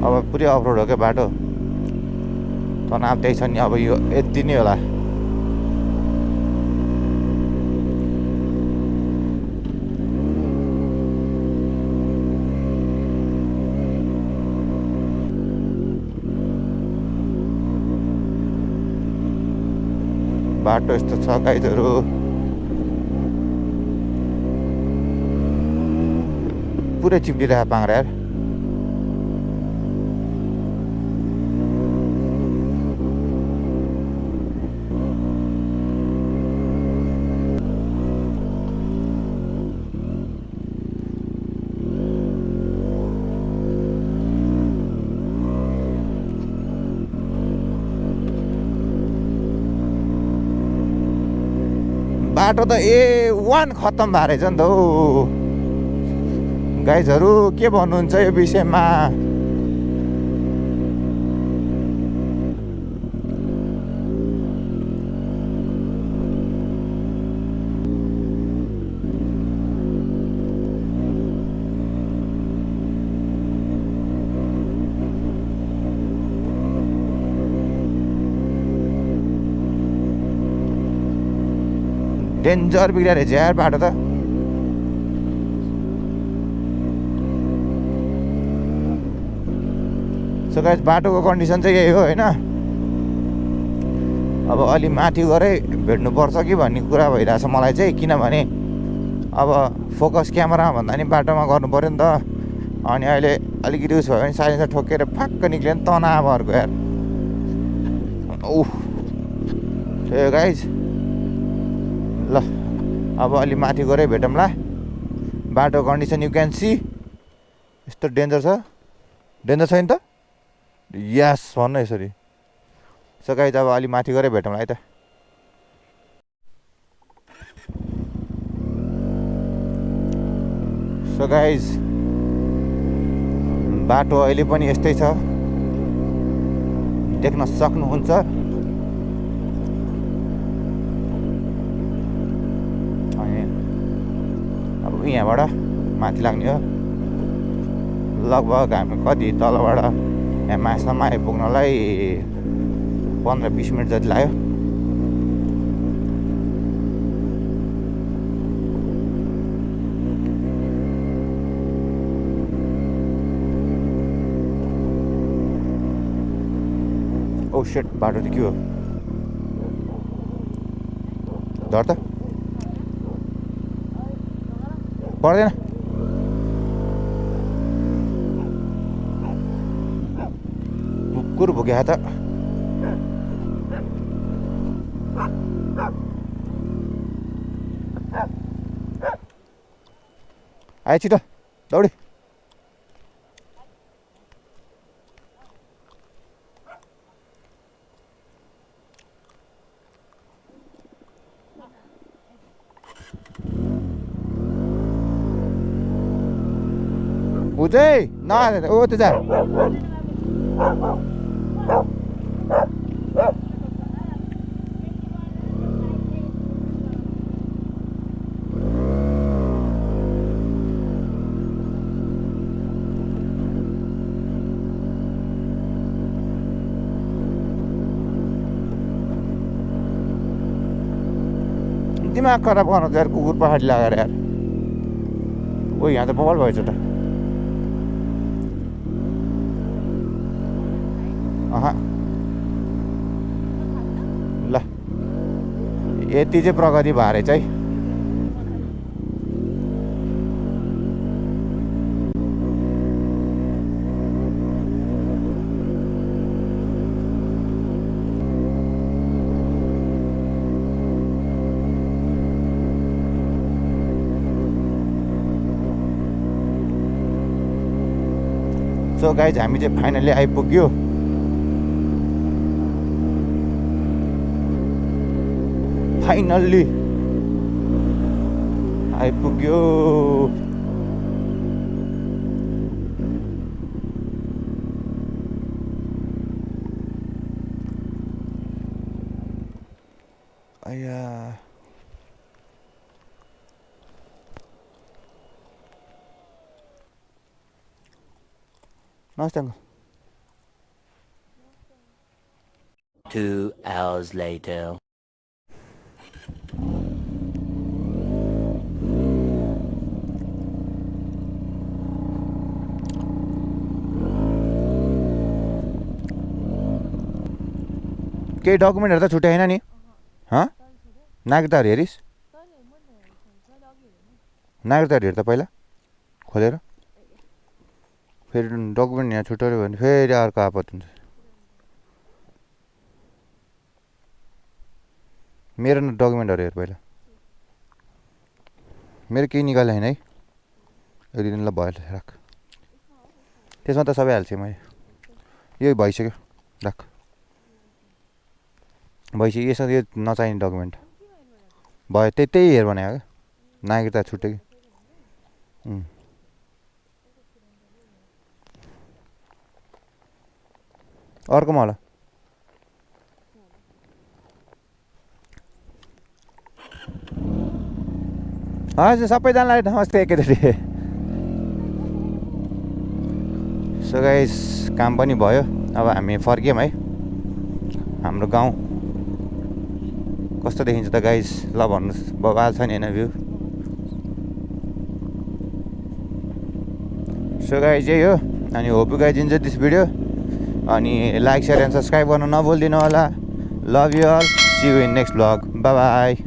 अब पुरै अफरोड हो क्या बाटो तनाव त्यही छ नि अब यो यति नै होला बाटो यस्तो छ गाइजहरू पुरै चिप्लिरहेको पाङ्रा यार बाटो त A1 खत्तम भएर रहेछ नि त हौ गाइजहरू के भन्नुहुन्छ यो विषयमा डेन्जर बिग्रिएर रहेछ यार बाटो त सो गाइस बाटोको कन्डिसन चाहिँ यही हो होइन अब अलि माथि गरै भेट्नुपर्छ कि भन्ने कुरा भइरहेछ मलाई चाहिँ किनभने अब फोकस क्यामेरा भन्दा नि बाटोमा गर्नु पऱ्यो नि त अनि अहिले अलिकति उस भयो भने साइलेन्सर ठोकेर फाक्क निक्ल्यो नि तनाव अर्को यार ए गाइस ल अब अलि माथि गरै भेटौँला बाटो कन्डिसन यु क्यान सी यस्तो डेन्जर छ डेन्जर छैन त यस भन्नु यसरी सो गाइज अब अलि माथि गरै भेटौँला है त सो गाइज बाटो अहिले पनि यस्तै छ देख्न सक्नुहुन्छ यहाँबाट माथि लाग्ने हो लगभग हामी कति तलबाट यहाँ मासम्म आइपुग्नलाई 15-20 मिनट जति लाग्यो ओ सेट बाटो त के हो धर त पर्दैन कुकुर भुक्या त आए छिटो दौडी Uday, nah, oh tu dah. दिमाग खराब गर्नु त यार कुकुर पहाडी लगाएर यार ओ यहाँ त बवाल भएछ त ल यति चाहिँ प्रगति भएर चाहिँ सो गाइज हामी चाहिँ फाइनली आइपुग्यो फाइनल्ली आइपुग्यो आया नमस्ते अङ्कल 2 hours later. केही डकुमेन्टहरू त छुट्याएन नि हँ नागरिकताहरू हेरिस् नागरिकताहरू हेर त पहिला खोलेर फेरि डकुमेन्ट यहाँ छुट्यायो भने फेरि अर्को आपत हुन्छ मेरो डकुमेन्टहरू हेर पहिला मेरो केही निकाले होइन है यदि ल भयो राख त्यसमा त सबै हाल्छु मैले यो भइसक्यो राख भइसक्यो यसमा यो नचाहिने डकुमेन्ट भयो त्यही हेर भने क्या नागरिकता छुट्यो कि अर्कोमा होला हजुर सबैजनालाई नमस्ते एकैचोटि सो गाइस काम पनि भयो अब हामी फर्क्यौँ है हाम्रो गाउँ कस्तो देखिन्छ त गाइस ल भन्नुहोस् बबाल छ नि होइन भ्यू सो गाइस यही हो अनि hope you guys enjoy this video अनि लाइक शेयर एन्ड सब्सक्राइब गर्न नभुलिदिनु होला love you all see you in next blog bye by